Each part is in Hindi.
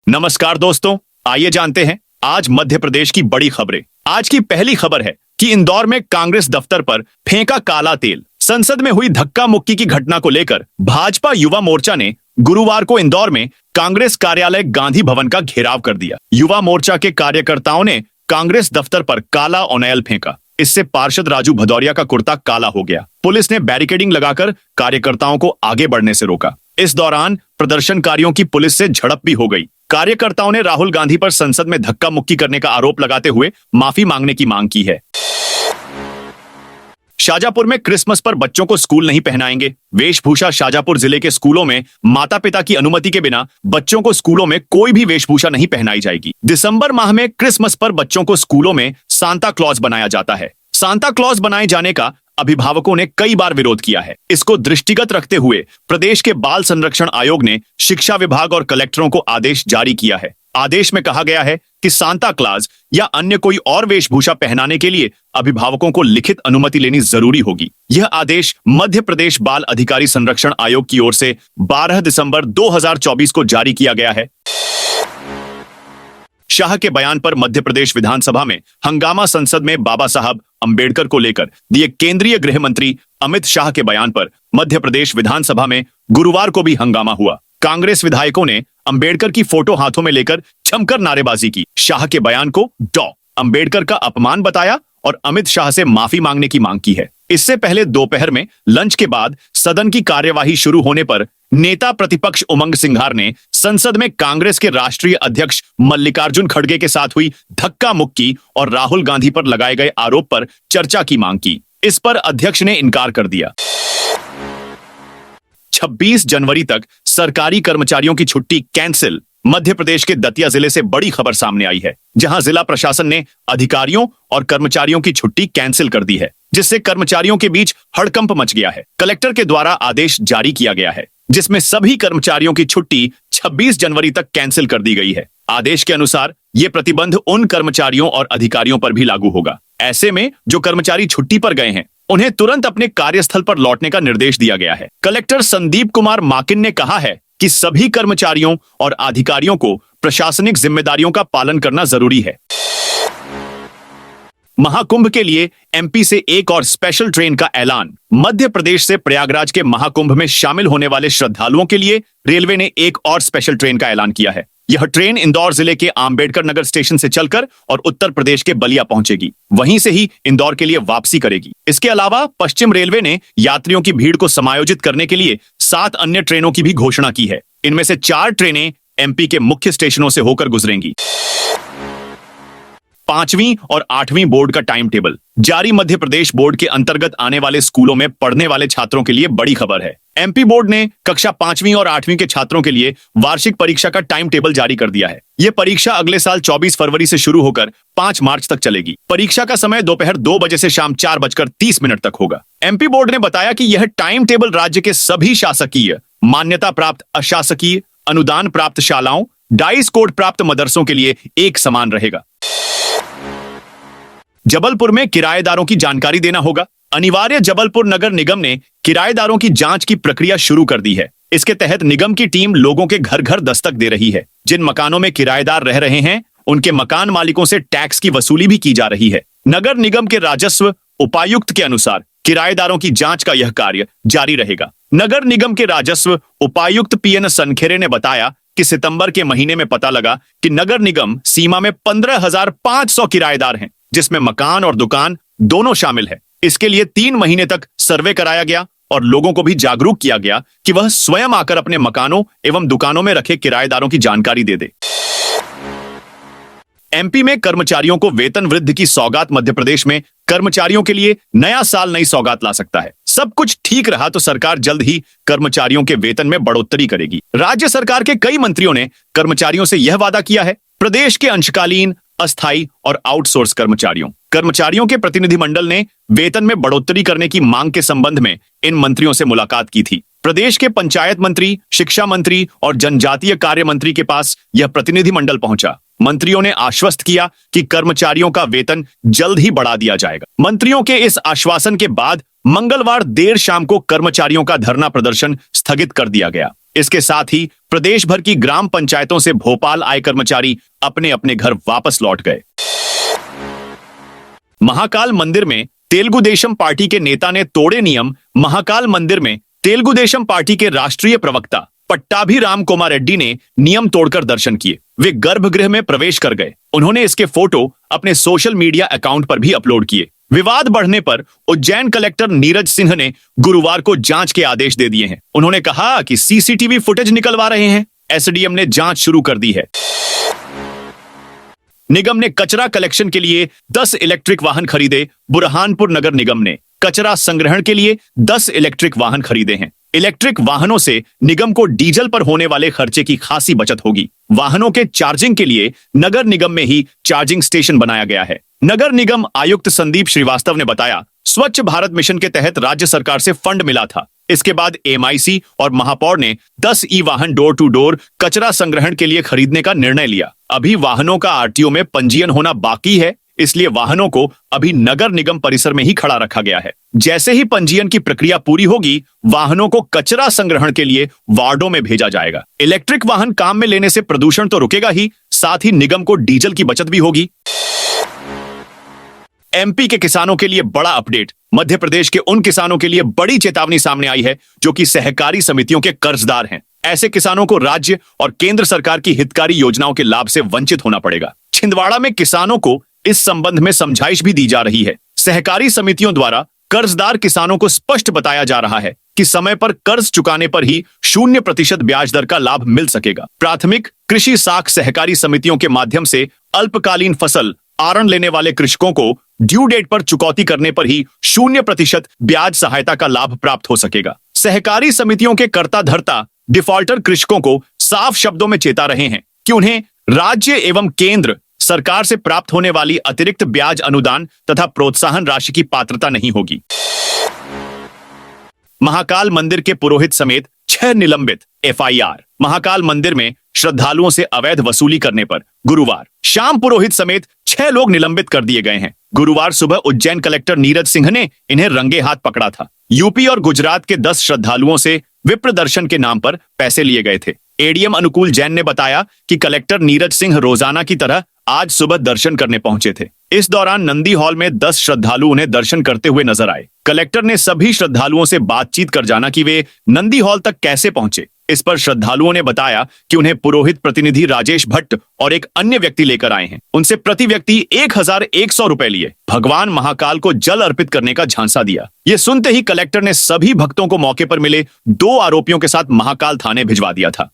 नमस्कार दोस्तों, आइए जानते हैं आज मध्य प्रदेश की बड़ी खबरें। आज की पहली खबर है कि इंदौर में कांग्रेस दफ्तर पर फेंका काला तेल। संसद में हुई धक्का मुक्की की घटना को लेकर भाजपा युवा मोर्चा ने गुरुवार को इंदौर में कांग्रेस कार्यालय गांधी भवन का घेराव कर दिया। युवा मोर्चा के कार्यकर्ताओं ने कांग्रेस दफ्तर पर काला ऑनयल फेंका। इससे पार्षद राजू भदौरिया का कुर्ता काला हो गया। पुलिस ने बैरिकेडिंग लगाकर कार्यकर्ताओं को आगे बढ़ने से रोका। इस दौरान प्रदर्शनकारियों की पुलिस से झड़प भी हो गई। कार्यकर्ताओं ने राहुल गांधी पर संसद में धक्का मुक्की करने का आरोप लगाते हुए माफी मांगने की मांग की है। शाजापुर में क्रिसमस पर बच्चों को स्कूल नहीं पहनाएंगे। वेशभूषा। शाजापुर जिले के स्कूलों में माता पिता की अनुमति के बिना बच्चों को स्कूलों में कोई भी वेशभूषा नहीं पहनाई जाएगी। दिसंबर माह में क्रिसमस पर बच्चों को स्कूलों में सांता क्लॉज बनाया जाता है। सांता क्लॉज बनाए जाने का अभिभावकों ने कई बार विरोध किया है। इसको दृष्टिगत रखते हुए प्रदेश के बाल संरक्षण आयोग ने शिक्षा विभाग और कलेक्टरों को आदेश जारी किया है। आदेश में कहा गया है कि सांता क्लॉज या अन्य कोई और वेशभूषा पहनाने के लिए अभिभावकों को लिखित अनुमति लेनी जरूरी होगी। यह आदेश मध्य प्रदेश बाल अधिकारी संरक्षण आयोग की ओर से 12 दिसंबर 2024 को जारी किया गया है। शाह के बयान पर मध्य प्रदेश विधानसभा में हंगामा। संसद में बाबा साहब अंबेडकर को लेकर दिए केंद्रीय गृह मंत्री अमित शाह के बयान पर मध्य प्रदेश विधानसभा में गुरुवार को भी हंगामा हुआ। कांग्रेस विधायकों ने अंबेडकर की फोटो हाथों में लेकर जमकर नारेबाजी की। शाह के बयान को अंबेडकर का अपमान बताया और अमित शाह से माफी मांगने की मांग की है। इससे पहले दोपहर में लंच के बाद सदन की कार्यवाही शुरू होने पर नेता प्रतिपक्ष उमंग सिंघार ने संसद में कांग्रेस के राष्ट्रीय अध्यक्ष मल्लिकार्जुन खड़गे के साथ हुई धक्का मुक्की और राहुल गांधी पर लगाए गए आरोप पर चर्चा की मांग की। इस पर अध्यक्ष ने इनकार कर दिया। 26 जनवरी तक सरकारी कर्मचारियों की छुट्टी कैंसिल। मध्य प्रदेश के दतिया जिले से बड़ी खबर सामने आई है, जहां जिला प्रशासन ने अधिकारियों और कर्मचारियों की छुट्टी कैंसिल कर दी है, जिससे कर्मचारियों के बीच हड़कंप मच गया है। कलेक्टर के द्वारा आदेश जारी किया गया है, जिसमें सभी कर्मचारियों की छुट्टी 26 जनवरी तक कैंसिल कर दी गई है। आदेश के अनुसार ये प्रतिबंध उन कर्मचारियों और अधिकारियों पर भी लागू होगा। ऐसे में जो कर्मचारी छुट्टी पर गए हैं, उन्हें तुरंत अपने कार्यस्थल पर लौटने का निर्देश दिया गया है। कलेक्टर संदीप कुमार माकिन ने कहा है कि सभी कर्मचारियों और अधिकारियों को प्रशासनिक जिम्मेदारियों का पालन करना जरूरी है। महाकुंभ के लिए एमपी से एक और स्पेशल ट्रेन का ऐलान। मध्य प्रदेश से प्रयागराज के महाकुंभ में शामिल होने वाले श्रद्धालुओं के लिए रेलवे ने एक और स्पेशल ट्रेन का ऐलान किया है। यह ट्रेन इंदौर जिले के आंबेडकर नगर स्टेशन से चलकर और उत्तर प्रदेश के बलिया पहुंचेगी। वहीं से ही इंदौर के लिए वापसी करेगी। इसके अलावा पश्चिम रेलवे ने यात्रियों की भीड़ को समायोजित करने के लिए 7 अन्य ट्रेनों की भी घोषणा की है। इनमें से 4 ट्रेनें एमपी के मुख्य स्टेशनों से होकर गुजरेंगी। 5वीं और 8वीं बोर्ड का टाइम टेबल जारी। मध्य प्रदेश बोर्ड के अंतर्गत आने वाले स्कूलों में पढ़ने वाले छात्रों के लिए बड़ी खबर है। एमपी बोर्ड ने कक्षा 5वीं और 8वीं के छात्रों के लिए वार्षिक परीक्षा का टाइम टेबल जारी कर दिया है। यह परीक्षा अगले साल 24 फरवरी से शुरू होकर 5 मार्च तक चलेगी। परीक्षा का समय दोपहर 2 बजे से शाम 4:30 तक होगा। एमपी बोर्ड ने बताया कि यह टाइम टेबल राज्य के सभी शासकीय, मान्यता प्राप्त अशासकीय, अनुदान प्राप्त शालाओं, डाइस कोड प्राप्त मदरसों के लिए एक समान रहेगा। जबलपुर में किराएदारों की जानकारी देना होगा अनिवार्य। जबलपुर नगर निगम ने किराएदारों की जांच की प्रक्रिया शुरू कर दी है। इसके तहत निगम की टीम लोगों के घर घर दस्तक दे रही है। जिन मकानों में किराएदार रह रहे हैं, उनके मकान मालिकों से टैक्स की वसूली भी की जा रही है। नगर निगम के राजस्व उपायुक्त के अनुसार किराएदारों की जांच का यह कार्य जारी रहेगा। नगर निगम के राजस्व उपायुक्त पीएन सनखेरे ने बताया कि सितंबर के महीने में पता लगा कि नगर निगम सीमा में 15,500 किराएदार हैं, जिसमें मकान और दुकान दोनों शामिल है। इसके लिए 3 महीने तक सर्वे कराया गया और लोगों को भी जागरूक किया गया कि वह स्वयं आकर अपने मकानों एवं दुकानों में रखे किराएदारों की जानकारी दे दे। एमपी में कर्मचारियों को वेतन वृद्धि की सौगात। मध्य प्रदेश में कर्मचारियों के लिए नया साल नई सौगात ला सकता है। सब कुछ ठीक रहा तो सरकार जल्द ही कर्मचारियों के वेतन में बढ़ोतरी करेगी। राज्य सरकार के कई मंत्रियों ने कर्मचारियों से यह वादा किया है। प्रदेश के अंशकालीन, अस्थायी और आउटसोर्स कर्मचारियों के प्रतिनिधिमंडल ने वेतन में बढ़ोतरी करने की मांग के संबंध में इन मंत्रियों से मुलाकात की थी। प्रदेश के पंचायत मंत्री, शिक्षा मंत्री और जनजातीय कार्य मंत्री के पास यह प्रतिनिधिमंडल पहुंचा। मंत्रियों ने आश्वस्त किया कि कर्मचारियों का वेतन जल्द ही बढ़ा दिया जाएगा। मंत्रियों के इस आश्वासन के बाद मंगलवार देर शाम को कर्मचारियों का धरना प्रदर्शन स्थगित कर दिया गया। इसके साथ ही प्रदेश भर की ग्राम पंचायतों से भोपाल आए कर्मचारी अपने अपने घर वापस लौट गए। महाकाल मंदिर में तेलुगु देशम पार्टी के नेता ने तोड़े नियम। महाकाल मंदिर में तेलुगु देशम पार्टी के राष्ट्रीय प्रवक्ता पट्टाभी राम कुमार रेड्डी ने नियम तोड़कर दर्शन किए। वे गर्भगृह में प्रवेश कर गए। उन्होंने इसके फोटो अपने सोशल मीडिया अकाउंट पर भी अपलोड किए। विवाद बढ़ने पर उज्जैन कलेक्टर नीरज सिंह ने गुरुवार को जांच के आदेश दे दिए हैं। उन्होंने कहा कि सीसीटीवी फुटेज निकलवा रहे हैं। एसडीएम ने जांच शुरू कर दी है। निगम ने कचरा कलेक्शन के लिए 10 इलेक्ट्रिक वाहन खरीदे। बुरहानपुर नगर निगम ने कचरा संग्रहण के लिए 10 इलेक्ट्रिक वाहन खरीदे हैं। इलेक्ट्रिक वाहनों से निगम को डीजल पर होने वाले खर्चे की खासी बचत होगी। वाहनों के चार्जिंग के लिए नगर निगम में ही चार्जिंग स्टेशन बनाया गया है। नगर निगम आयुक्त संदीप श्रीवास्तव ने बताया, स्वच्छ भारत मिशन के तहत राज्य सरकार से फंड मिला था। इसके बाद एमआईसी और महापौर ने 10 ई वाहन डोर टू डोर कचरा संग्रहण के लिए खरीदने का निर्णय लिया। अभी वाहनों का आरटीओ में पंजीयन होना बाकी है, इसलिए वाहनों को अभी नगर निगम परिसर में ही खड़ा रखा गया है। जैसे ही पंजीयन की प्रक्रिया पूरी होगी, वाहनों को कचरा संग्रहण के लिए वार्डों में भेजा जाएगा। इलेक्ट्रिक वाहन काम में लेने से प्रदूषण तो रुकेगा ही, साथ ही निगम को डीजल की बचत भी होगी। एमपी के किसानों के लिए बड़ा अपडेट। मध्य प्रदेश के उन किसानों के लिए बड़ी चेतावनी सामने आई है जो कि सहकारी समितियों के कर्जदार हैं। ऐसे किसानों को राज्य और केंद्र सरकार की हितकारी योजनाओं के लाभ से वंचित होना पड़ेगा। छिंदवाड़ा में किसानों को इस संबंध में समझाइश भी दी जा रही है। सहकारी समितियों द्वारा कर्जदार किसानों को स्पष्ट बताया जा रहा है कि समय पर कर्ज चुकाने पर ही 0% ब्याज दर का लाभ मिल सकेगा। प्राथमिक कृषि साख सहकारी समितियों के माध्यम से अल्पकालीन फसल आरण लेने वाले कृषकों को ड्यू डेट पर चुकौती करने पर ही 0% ब्याज सहायता का लाभ प्राप्त हो सकेगा। सहकारी समितियों के कर्ता धर्ता डिफॉल्टर कृषकों को साफ शब्दों में चेता रहे हैं कि उन्हें राज्य एवं केंद्र सरकार से प्राप्त होने वाली अतिरिक्त ब्याज अनुदान तथा प्रोत्साहन राशि की पात्रता नहीं होगी। महाकाल मंदिर के पुरोहित समेत 6 निलंबित। एफआईआर। महाकाल मंदिर में श्रद्धालुओं से अवैध वसूली करने पर गुरुवार शाम पुरोहित समेत 6 लोग निलंबित कर दिए गए हैं। गुरुवार सुबह उज्जैन कलेक्टर नीरज सिंह ने इन्हें रंगे हाथ पकड़ा था। यूपी और गुजरात के 10 श्रद्धालुओं से विप्र दर्शन के नाम पर पैसे लिए गए थे। एडीएम अनुकूल जैन ने बताया कि कलेक्टर नीरज सिंह रोजाना की तरह आज सुबह दर्शन करने पहुंचे थे। इस दौरान नंदी हॉल में 10 श्रद्धालु उन्हें दर्शन करते हुए नजर आए। कलेक्टर ने सभी श्रद्धालुओं से बातचीत कर जाना कि वे नंदी हॉल तक कैसे पहुंचे। इस पर श्रद्धालुओं ने बताया कि उन्हें पुरोहित प्रतिनिधि राजेश भट्ट और एक अन्य व्यक्ति लेकर आए हैं। उनसे प्रति व्यक्ति 1100 रुपए लिए भगवान महाकाल को जल अर्पित करने का झांसा दिया। ये सुनते ही कलेक्टर ने सभी भक्तों को मौके पर मिले 2 आरोपियों के साथ महाकाल थाने भिजवा दिया था।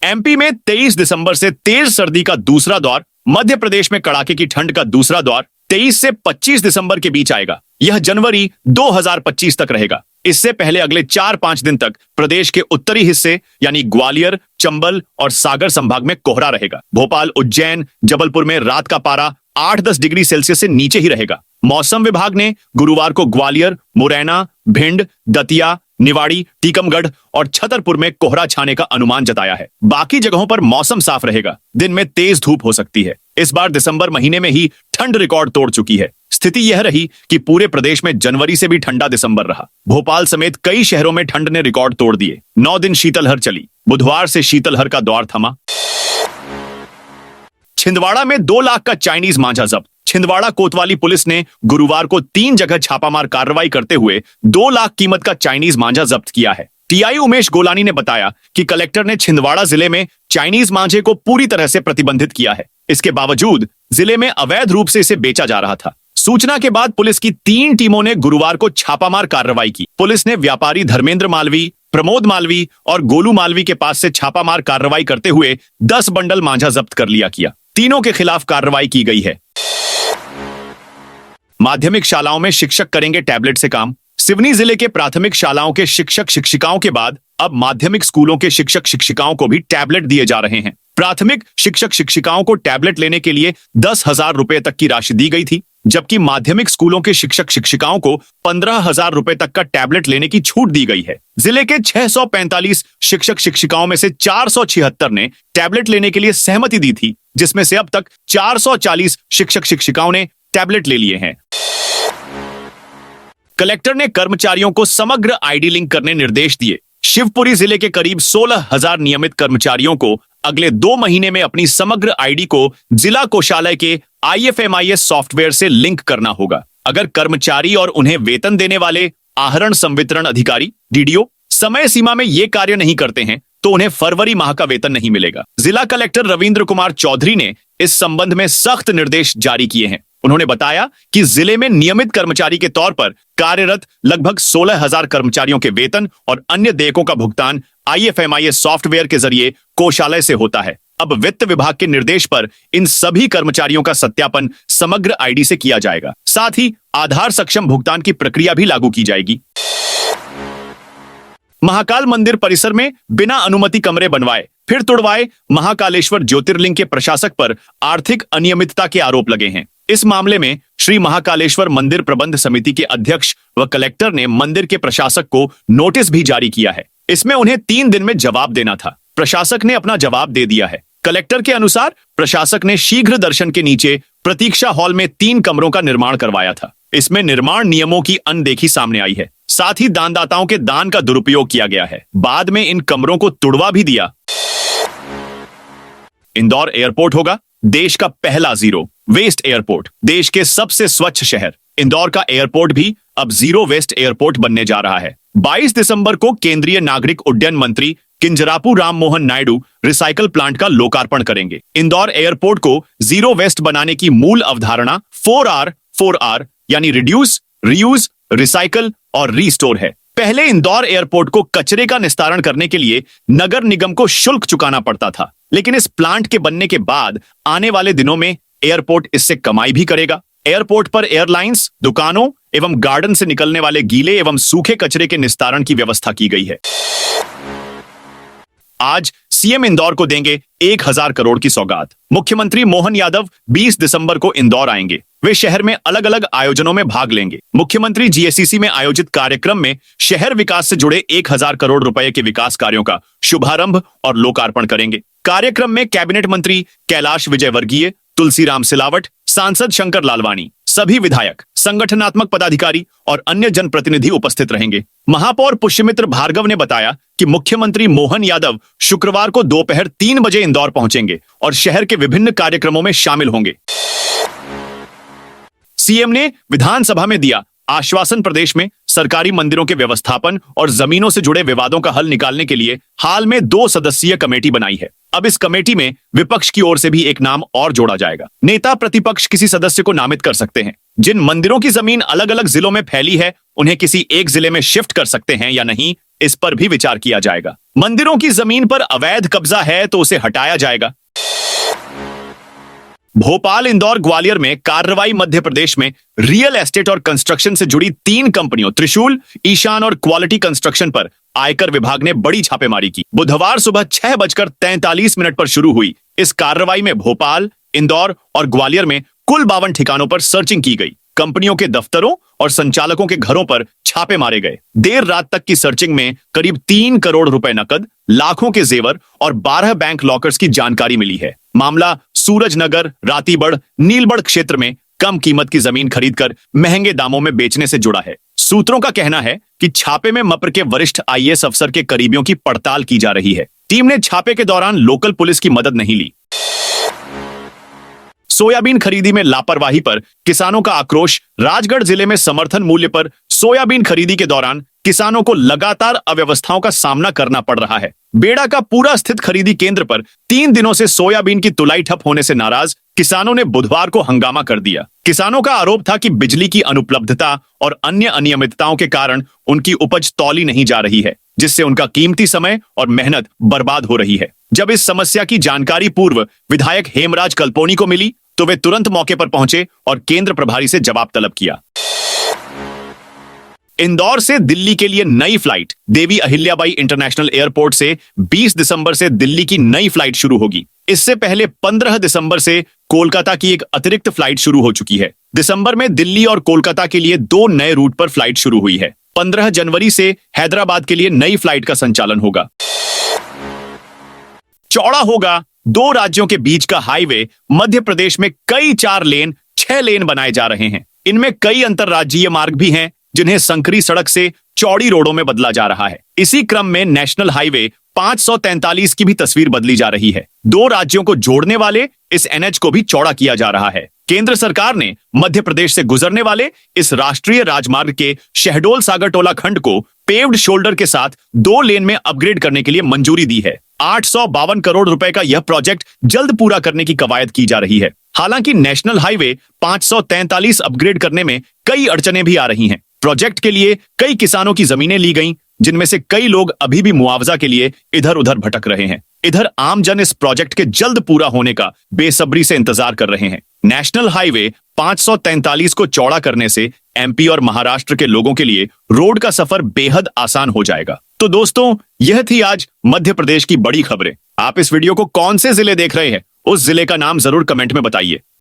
एमपी में 23 दिसंबर से तेज सर्दी का दूसरा दौर। मध्य प्रदेश में कड़ाके की ठंड का दूसरा दौर 23 से 25 दिसंबर के बीच आएगा। यह जनवरी 2025 तक रहेगा। इससे पहले अगले 4-5 दिन तक प्रदेश के उत्तरी हिस्से यानी ग्वालियर, चंबल और सागर संभाग में कोहरा रहेगा। भोपाल, उज्जैन, जबलपुर में रात का पारा 8-10 डिग्री सेल्सियस से नीचे ही रहेगा। मौसम विभाग ने गुरुवार को ग्वालियर, मुरैना, भिंड, दतिया, निवाड़ी, टीकमगढ़ और छतरपुर में कोहरा छाने का अनुमान जताया है। बाकी जगहों पर मौसम साफ रहेगा। दिन में तेज धूप हो सकती है। इस बार दिसंबर महीने में ही ठंड रिकॉर्ड तोड़ चुकी है। स्थिति यह रही कि पूरे प्रदेश में जनवरी से भी ठंडा दिसंबर रहा। भोपाल समेत कई शहरों में ठंड ने रिकॉर्ड तोड़ दिए। 9 दिन शीतलहर चली। बुधवार से शीतलहर का दौर थमा। छिंदवाड़ा में 2 लाख का चाइनीज मांझा जब्त। छिंदवाड़ा कोतवाली पुलिस ने गुरुवार को 3 जगह छापामार कार्रवाई करते हुए 2 लाख कीमत का चाइनीज मांझा जब्त किया है। टीआई उमेश गोलानी ने बताया कि कलेक्टर ने छिंदवाड़ा जिले में चाइनीज मांझे को पूरी तरह से प्रतिबंधित किया है। इसके बावजूद जिले में अवैध रूप से इसे बेचा जा रहा था। सूचना के बाद पुलिस की 3 टीमों ने गुरुवार को छापामार कार्रवाई की। पुलिस ने व्यापारी धर्मेंद्र मालवी, प्रमोद मालवी और गोलू मालवी के पास से छापामार कार्रवाई करते हुए 10 बंडल मांझा जब्त कर लिया किया। तीनों के खिलाफ कार्रवाई की गई है। माध्यमिक शालाओं में शिक्षक करेंगे टैबलेट से काम। सिवनी जिले के प्राथमिक शालाओं के शिक्षक शिक्षिकाओं के बाद अब माध्यमिक स्कूलों के शिक्षक शिक्षिकाओं को भी टैबलेट दिए जा रहे हैं। प्राथमिक शिक्षक शिक्षिकाओं को टैबलेट लेने के लिए 10,000 रुपए तक की राशि दी गई थी, जबकि माध्यमिक स्कूलों के शिक्षक शिक्षिकाओं को 15,000 रुपए तक का टैबलेट लेने की छूट दी गई है। जिले के 645 शिक्षक शिक्षिकाओं में से 476 ने टैबलेट लेने के लिए सहमति दी थी, जिसमें से अब तक 440 शिक्षक शिक्षिकाओं ने टैबलेट ले लिए हैं। कलेक्टर ने कर्मचारियों को समग्र आईडी लिंक करने निर्देश दिए। शिवपुरी जिले के करीब 16,000 नियमित कर्मचारियों को अगले 2 महीने में अपनी समग्र आईडी को जिला कोषालय के IFMIS सॉफ्टवेयर से लिंक करना होगा। अगर कर्मचारी और उन्हें वेतन देने वाले आहरण संवितरण अधिकारी DDO समय सीमा में ये कार्य नहीं करते हैं तो उन्हें फरवरी माह का वेतन नहीं मिलेगा। जिला कलेक्टर रविंद्र कुमार चौधरी ने इस संबंध में सख्त निर्देश जारी किए हैं। उन्होंने बताया कि जिले में नियमित कर्मचारी के तौर पर कार्यरत लगभग 16,000 कर्मचारियों के वेतन और अन्य देयकों का भुगतान IFMIS सॉफ्टवेयर के जरिए कोषालय से होता है। अब वित्त विभाग के निर्देश पर इन सभी कर्मचारियों का सत्यापन समग्र आईडी से किया जाएगा। साथ ही आधार सक्षम भुगतान की प्रक्रिया भी लागू की जाएगी। महाकाल मंदिर परिसर में बिना अनुमति कमरे बनवाए फिर तुड़वाए महाकालेश्वर ज्योतिर्लिंग के प्रशासक पर आर्थिक अनियमितता के आरोप लगे हैं। इस मामले में श्री महाकालेश्वर मंदिर प्रबंध समिति के अध्यक्ष व कलेक्टर ने मंदिर के प्रशासक को नोटिस भी जारी किया है। इसमें उन्हें 3 दिन में जवाब देना था। प्रशासक ने अपना जवाब दे दिया है। कलेक्टर के अनुसार प्रशासक ने शीघ्र दर्शन के नीचे प्रतीक्षा हॉल में 3 कमरों का निर्माण करवाया था। इसमें निर्माण नियमों की अनदेखी सामने आई है। साथ ही दानदाताओं के दान का दुरुपयोग किया गया है। बाद में इन कमरों को तुड़वा भी दिया। इंदौर एयरपोर्ट होगा देश का पहला जीरो वेस्ट एयरपोर्ट। देश के सबसे स्वच्छ शहर इंदौर का एयरपोर्ट भी अब जीरो वेस्ट एयरपोर्ट बनने जा रहा है। 22 दिसंबर को केंद्रीय नागरिक उड्डयन मंत्री किंजरापू राम मोहन नायडू रिसाइकल प्लांट का लोकार्पण करेंगे। इंदौर एयरपोर्ट को जीरो वेस्ट बनाने की मूल अवधारणा 4R यानी रिड्यूस, रीयूज, रिसाइकल और रीस्टोर है। पहले इंदौर एयरपोर्ट को कचरे का निस्तारण करने के लिए नगर निगम को शुल्क चुकाना पड़ता था, लेकिन इस प्लांट के बनने के बाद आने वाले दिनों में एयरपोर्ट इससे कमाई भी करेगा। एयरपोर्ट पर एयरलाइंस, दुकानों एवं गार्डन से निकलने वाले गीले एवं सूखे कचरे के निस्तारण की व्यवस्था की गई है। आज सीएम इंदौर को देंगे 1,000 करोड़ की सौगात। मुख्यमंत्री मोहन यादव 20 दिसंबर को इंदौर आएंगे। वे शहर में अलग अलग आयोजनों में भाग लेंगे। मुख्यमंत्री GSCC में आयोजित कार्यक्रम में शहर विकास से जुड़े 1,000 करोड़ रुपए के विकास कार्यों का शुभारंभ और लोकार्पण करेंगे। कार्यक्रम में कैबिनेट मंत्री कैलाश विजयवर्गीय, तुलसीराम सिलावट, सांसद शंकर लालवानी, सभी विधायक, संगठनात्मक पदाधिकारी और अन्य जनप्रतिनिधि उपस्थित रहेंगे। महापौर पुष्यमित्र भार्गव ने बताया कि मुख्यमंत्री मोहन यादव शुक्रवार को दोपहर 3 बजे इंदौर पहुंचेंगे और शहर के विभिन्न कार्यक्रमों में शामिल होंगे। सीएम ने विधानसभा में दिया आश्वासन। प्रदेश में सरकारी मंदिरों के व्यवस्थापन और जमीनों से जुड़े विवादों का हल निकालने के लिए हाल में 2 सदस्यीय कमेटी बनाई है। अब इस कमेटी में विपक्ष की ओर से भी एक नाम और जोड़ा जाएगा। नेता प्रतिपक्ष किसी सदस्य को नामित कर सकते हैं। जिन मंदिरों की जमीन अलग अलग जिलों में फैली है उन्हें किसी एक जिले में शिफ्ट कर सकते हैं या नहीं, इस पर भी विचार किया जाएगा। मंदिरों की जमीन पर अवैध कब्जा है तो उसे हटाया जाएगा। भोपाल, इंदौर, ग्वालियर में कार्रवाई। मध्य प्रदेश में रियल एस्टेट और कंस्ट्रक्शन से जुड़ी 3 कंपनियों त्रिशूल, ईशान और क्वालिटी कंस्ट्रक्शन पर आयकर विभाग ने बड़ी छापेमारी की। बुधवार सुबह 6:43 पर शुरू हुई इस कार्रवाई में भोपाल, इंदौर और ग्वालियर में कुल 52 ठिकानों पर सर्चिंग की गई। कंपनियों के दफ्तरों और संचालकों के घरों पर छापे मारे गए। देर रात तक की सर्चिंग में करीब 3 करोड़ रुपए नकद, लाखों के जेवर और 12 बैंक लॉकर्स की जानकारी मिली है। मामला सूरजनगर, रातीबड़, नीलबड़ क्षेत्र में कम कीमत की जमीन खरीदकर महंगे दामों में बेचने से जुड़ा है। सूत्रों का कहना है कि छापे में मप्र के वरिष्ठ IAS अफसर के करीबियों की पड़ताल की जा रही है। टीम ने छापे के दौरान लोकल पुलिस की मदद नहीं ली। सोयाबीन खरीदी में लापरवाही पर किसानों का आक्रोश। राजगढ़ जिले में समर्थन मूल्य पर सोयाबीन खरीदी के दौरान किसानों को लगातार अव्यवस्थाओं का सामना करना पड़ रहा है। बेड़ा का पूरा स्थित खरीदी केंद्र पर 3 दिनों से सोयाबीन की तुलाई ठप होने से नाराज किसानों ने बुधवार को हंगामा कर दिया। किसानों का आरोप था कि बिजली की अनुपलब्धता और अन्य अनियमितताओं के कारण उनकी उपज तौली नहीं जा रही है, जिससे उनका कीमती समय और मेहनत बर्बाद हो रही है। जब इस समस्या की जानकारी पूर्व विधायक हेमराज कल्पोनी को मिली तो वे तुरंत मौके पर पहुंचे और केंद्र प्रभारी से जवाब तलब किया। इंदौर से दिल्ली के लिए नई flight. Devi Ahilyabai international airport से 20 दिसंबर से दिल्ली की नई फ्लाइट शुरू होगी। इससे पहले 15 दिसंबर से कोलकाता की एक अतिरिक्त फ्लाइट शुरू हो चुकी है। दिसंबर में दिल्ली और कोलकाता के लिए 2 नए रूट पर फ्लाइट शुरू हुई है। 15 जनवरी से हैदराबाद के लिए नई फ्लाइट का संचालन होगा। चौड़ा होगा 2 राज्यों के बीच का हाईवे। मध्य प्रदेश में कई 4 लेन, 6 लेन बनाए जा रहे हैं। इनमें कई अंतरराज्यीय मार्ग भी हैं, जिन्हें संकरी सड़क से चौड़ी रोडों में बदला जा रहा है। इसी क्रम में नेशनल हाईवे 543 की भी तस्वीर बदली जा रही है। दो राज्यों को जोड़ने वाले इस एनएच को भी चौड़ा किया जा रहा है। केंद्र सरकार ने मध्य प्रदेश से गुजरने वाले इस राष्ट्रीय राजमार्ग के शहडोल सागरटोला खंड को पेव्ड शोल्डर के साथ 2 लेन में अपग्रेड करने के लिए मंजूरी दी है। 852 करोड़ रुपए का यह प्रोजेक्ट जल्द पूरा करने की कवायद की जा रही है। हालांकि नेशनल हाईवे 543 अपग्रेड करने में कई अड़चनें भी आ रही हैं। प्रोजेक्ट के लिए कई किसानों की जमीनें ली गईं, जिनमें से कई लोग अभी भी मुआवजा के लिए इधर उधर भटक रहे हैं। इधर आमजन इस प्रोजेक्ट के जल्द पूरा होने का बेसब्री से इंतजार कर रहे हैं। नेशनल हाईवे 543 को चौड़ा करने से एमपी और महाराष्ट्र के लोगों के लिए रोड का सफर बेहद आसान हो जाएगा। तो दोस्तों, यह थी आज मध्य प्रदेश की बड़ी खबरें। आप इस वीडियो को कौन से जिले देख रहे हैं, उस जिले का नाम जरूर कमेंट में बताइए।